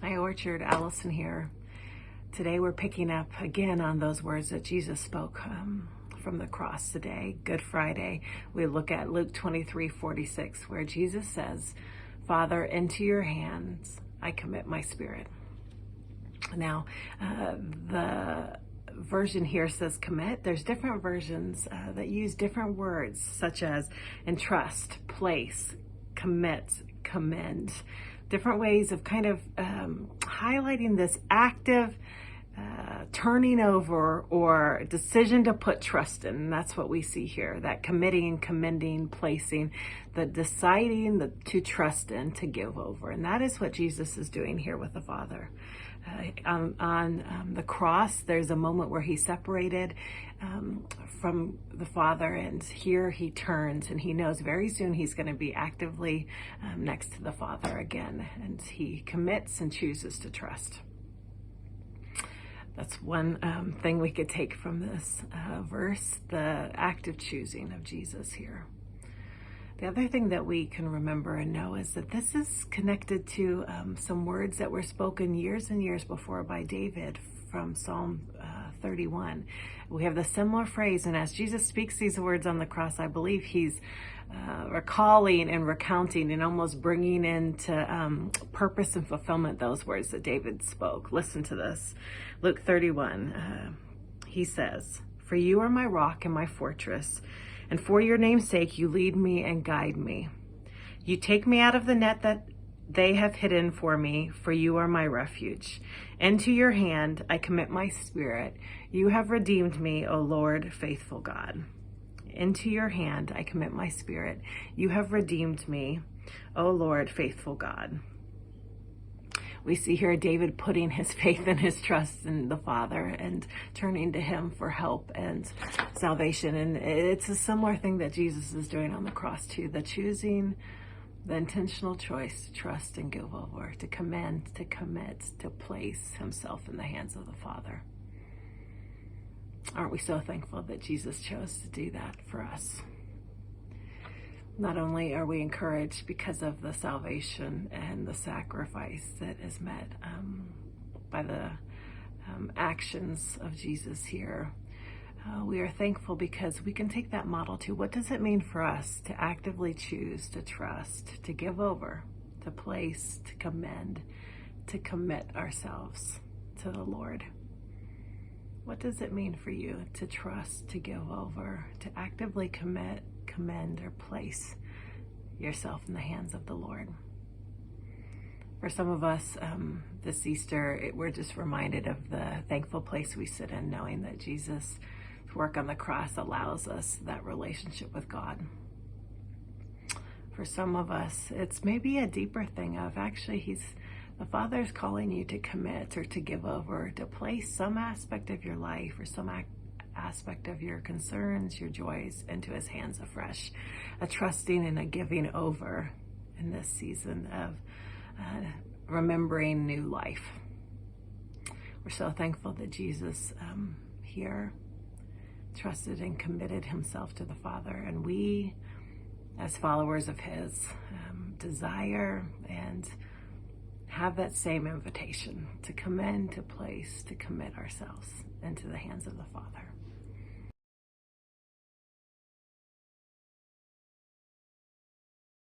Hi, Orchard. Alysen here. Today we're picking up again on those words that Jesus spoke from the cross today, Good Friday. We look at Luke 23:46, where Jesus says, "Father, into your hands I commit my spirit." Now, the version here says commit. There's different versions that use different words, such as entrust, place, commit, commend. Different ways of kind of highlighting this active turning over or decision to put trust in. And that's what we see here, that committing, commending, placing, the deciding to trust in, to give over. And that is what Jesus is doing here with the Father. On the cross, there's a moment where he's separated from the Father, and here he turns and he knows very soon he's going to be actively next to the Father again, and he commits and chooses to trust. That's one thing we could take from this verse, the active choosing of Jesus here. The other thing that we can remember and know is that this is connected to some words that were spoken years and years before by David from Psalm 31. We have the similar phrase, and as Jesus speaks these words on the cross, I believe he's recalling and recounting and almost bringing into purpose and fulfillment those words that David spoke. Listen to this. Luke 31, he says, "For you are my rock and my fortress, and for your name's sake, you lead me and guide me. You take me out of the net that they have hidden for me, for you are my refuge. Into your hand I commit my spirit. You have redeemed me, O Lord, faithful God." Into your hand I commit my spirit. You have redeemed me, O Lord, faithful God. We see here David putting his faith and his trust in the Father and turning to him for help and salvation. And it's a similar thing that Jesus is doing on the cross too, the choosing, the intentional choice to trust and give over, to commend, to commit, to place himself in the hands of the Father. Aren't we so thankful that Jesus chose to do that for us? Not only are we encouraged because of the salvation and the sacrifice that is met by the actions of Jesus here, we are thankful because we can take that model to what does it mean for us to actively choose to trust, to give over, to place, to commend, to commit ourselves to the Lord. What does it mean for you to trust, to give over, to actively commit, commend, or place yourself in the hands of the Lord? For some of us, this Easter, we're just reminded of the thankful place we sit in, knowing that Jesus' work on the cross allows us that relationship with God. For some of us, it's maybe a deeper thing of actually the Father's calling you to commit or to give over, to place some aspect of your life or some aspect of your concerns, your joys into his hands afresh, a trusting and a giving over in this season of remembering new life. We're so thankful that Jesus here trusted and committed himself to the Father, and we as followers of his desire and have that same invitation to commend, to place, to commit ourselves into the hands of the Father.